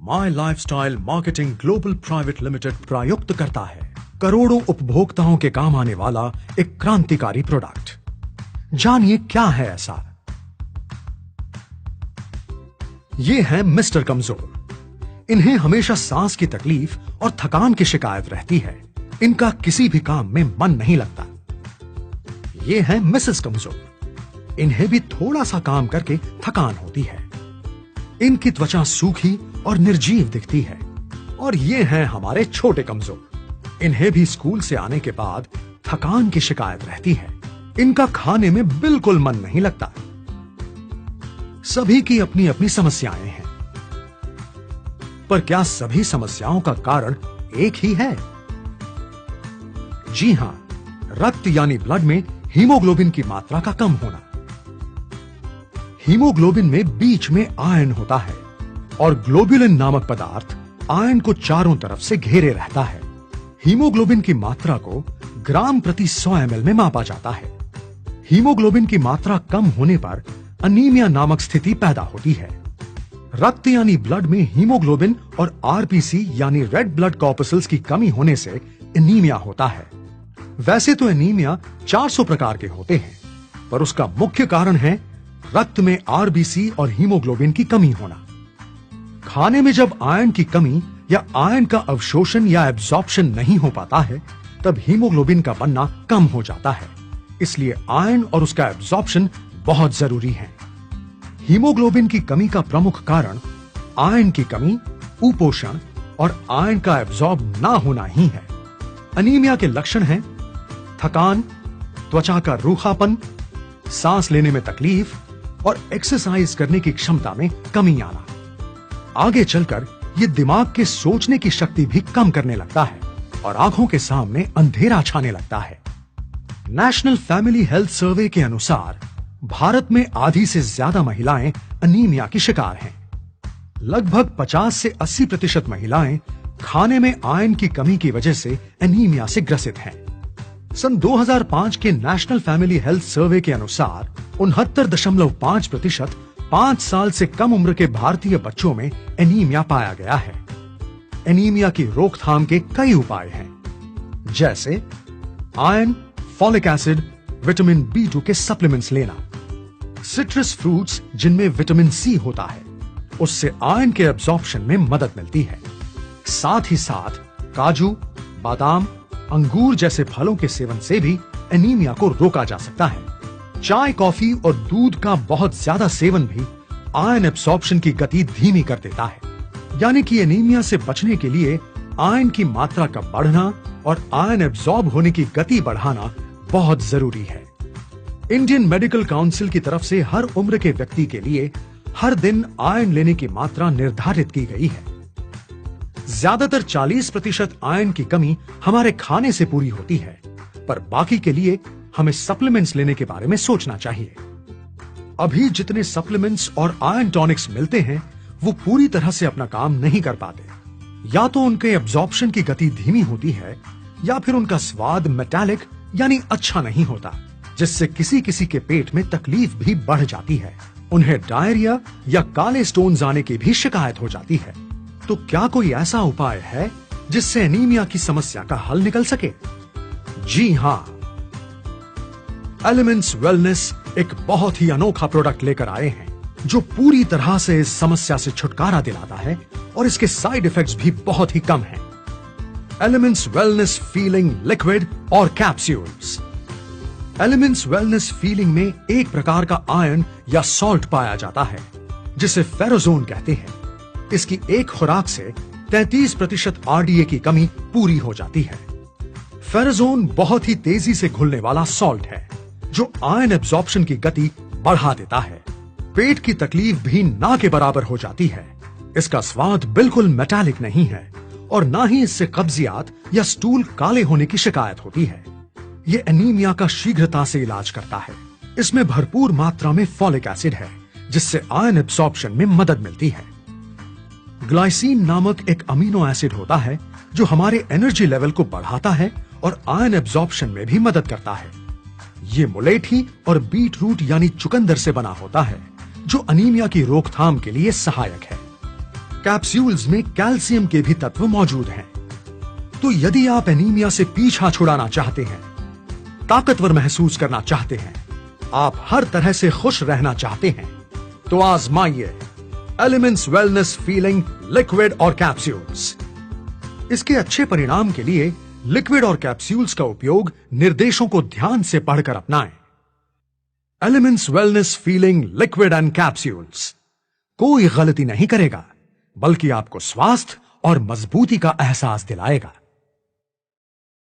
माई lifestyle marketing global private limited प्रयुक्त करता है करोड़ों उपभोक्ताओं के काम आने वाला एक क्रांतिकारी प्रोडक्ट। जानिए क्या है ऐसा। ये है मिस्टर कमजोर। इन्हें हमेशा सांस की तकलीफ और थकान की शिकायत रहती है। इनका किसी भी काम में मन नहीं लगता। ये है मिसेस कमजोर। इन्हें भी थोड़ा सा काम करके थकान होती है। इनकी त्वचा सूखी और निर्जीव दिखती है। और ये हैं हमारे छोटे कमजोर। इन्हें भी स्कूल से आने के बाद थकान की शिकायत रहती है। इनका खाने में बिल्कुल मन नहीं लगता। सभी की अपनी अपनी समस्याएं हैं, पर क्या सभी समस्याओं का कारण एक ही है? जी हां, रक्त यानी ब्लड में हीमोग्लोबिन की मात्रा का कम होना। हीमोग्लोबिन में बीच में आयरन होता है और ग्लोबुलिन नामक पदार्थ आयरन को चारों तरफ से घेरे रहता है। हीमोग्लोबिन की मात्रा को ग्राम प्रति 100 ml में मापा जाता है। हीमोग्लोबिन की मात्रा कम होने पर अनीमिया नामक स्थिति पैदा होती है। रक्त यानी ब्लड में हीमोग्लोबिन और आरपीसी यानी रेड ब्लड कॉर्पसल्स की कमी होने से एनीमिया होता है। वैसे तो एनीमिया 400 प्रकार के होते हैं, पर उसका मुख्य कारण है रक्त में आरबीसी और हीमोग्लोबिन की कमी होना। खाने में जब आयरन की कमी या आयरन का अवशोषण या एब्जॉर्प्शन नहीं हो पाता है, तब हीमोग्लोबिन का बनना कम हो जाता है। इसलिए आयरन और उसका एब्जॉर्प्शन बहुत जरूरी है। हीमोग्लोबिन की कमी का प्रमुख कारण आयरन की कमी, कुपोषण और आयरन का एब्जॉर्ब ना होना ही है। अनीमिया के लक्षण हैं थकान, त्वचा का रूखापन, सांस लेने में तकलीफ और एक्सरसाइज करने की क्षमता में कमी आना। आगे चलकर यह दिमाग के सोचने की शक्ति भी कम करने लगता है और आंखों के सामने अंधेरा छाने लगता है। नेशनल फैमिली हेल्थ सर्वे के अनुसार भारत में आधी से ज्यादा महिलाएं अनीमिया की शिकार हैं। लगभग 50 से 80% महिलाएं खाने में आयरन की कमी की वजह से एनीमिया से ग्रसित हैं। सन 2005 के नेशनल फैमिली हेल्थ सर्वे के अनुसार 69.5% 5 साल से कम उम्र के भारतीय बच्चों में एनीमिया पाया गया है। एनीमिया की रोकथाम के कई उपाय हैं, जैसे iron, folic acid, vitamin B2 के सप्लीमेंट्स लेना, सिट्रस फ्रूट्स जिनमें विटामिन C होता है, उससे आयरन के एब्जॉर्प्शन में मदद मिलती है। साथ ही साथ काजू, बादाम, अंगूर जैसे फलों के सेवन से भी एनीमिया को रोका जा सकता है। चाय, कॉफी और दूध का बहुत ज्यादा सेवन भी आयरन एब्जॉर्प्शन की गति धीमी कर देता है। यानी कि एनीमिया से बचने के लिए आयरन की मात्रा का बढ़ना और आयरन एब्जॉर्ब होने की गति बढ़ाना बहुत जरूरी है। इंडियन मेडिकल काउंसिल की तरफ से हर उम्र के व्यक्ति के लिए हर दिन आयरन लेने की मात्रा निर्धारित की गई है। ज्यादातर 40% आयरन की कमी हमारे खाने से पूरी होती है, पर बाकी के लिए हमें सप्लीमेंट्स लेने के बारे में सोचना चाहिए। अभी जितने सप्लीमेंट्स और आयरन टॉनिक्स मिलते हैं, वो पूरी तरह से अपना काम नहीं कर पाते। या तो उनके एब्जॉर्प्शन की गति धीमी होती है, या फिर उनका स्वाद मेटालिक यानी अच्छा नहीं होता, जिससे किसी किसी के पेट में तकलीफ भी बढ़ जाती है। उन्हें डायरिया या काले स्टोन्स आने की भी शिकायत हो जाती है। तो क्या कोई ऐसा उपाय है जिससे एनीमिया की समस्या का हल निकल सके? जी हां, एलिमेंट्स वेलनेस एक बहुत ही अनोखा प्रोडक्ट लेकर आए हैं, जो पूरी तरह से इस समस्या से छुटकारा दिलाता है और इसके साइड इफेक्ट्स भी बहुत ही कम हैं। एलिमेंट्स वेलनेस फीलिंग लिक्विड और कैप्सूल्स। एलिमेंट्स वेलनेस फीलिंग में एक प्रकार का आयरन या सॉल्ट पाया जाता है, जिसे फेरोजोन कहते हैं। इसकी एक खुराक से 33% RDA की कमी पूरी हो जाती है। फेरोजोन बहुत ही तेजी से घुलने वाला सॉल्ट है, जो आयरन एब्जॉर्प्शन की गति बढ़ा देता है। पेट की तकलीफ भी ना के बराबर हो जाती है। इसका स्वाद बिल्कुल मेटालिक नहीं है और ना ही इससे कब्जियत या स्टूल काले होने की शिकायत होती है। यह एनीमिया का शीघ्रता से इलाज करता है। इसमें भरपूर मात्रा में फॉलिक एसिड है, जिससे आयरन एब्जॉर्प्शन में मदद मिलती है। ग्लाइसिन नामक एक अमीनो एसिड होता है, जो हमारे एनर्जी लेवल को बढ़ाता है और आयरन एब्जॉर्प्शन में भी मदद करता है। ये मुलेठी और बीट रूट यानी चुकंदर से बना होता है, जो अनीमिया की रोकथाम के लिए सहायक है। कैप्सूल्स में कैल्शियम के भी तत्व मौजूद हैं। तो यदि आप एनीमिया से पीछा छुड़ाना चाहते हैं, ताकतवर महसूस करना चाहते हैं, आप हर तरह से खुश रहना चाहते हैं, तो आजमाइए एलिमेंट्स वेलनेस फीलिंग लिक्विड और कैप्सूल्स। इसके अच्छे परिणाम के लिए लिक्विड और कैप्सूल्स का उपयोग निर्देशों को ध्यान से पढ़कर अपनाएं। Elements wellness feeling liquid and capsules कोई गलती नहीं करेगा, बल्कि आपको स्वास्थ्य और मजबूती का एहसास दिलाएगा।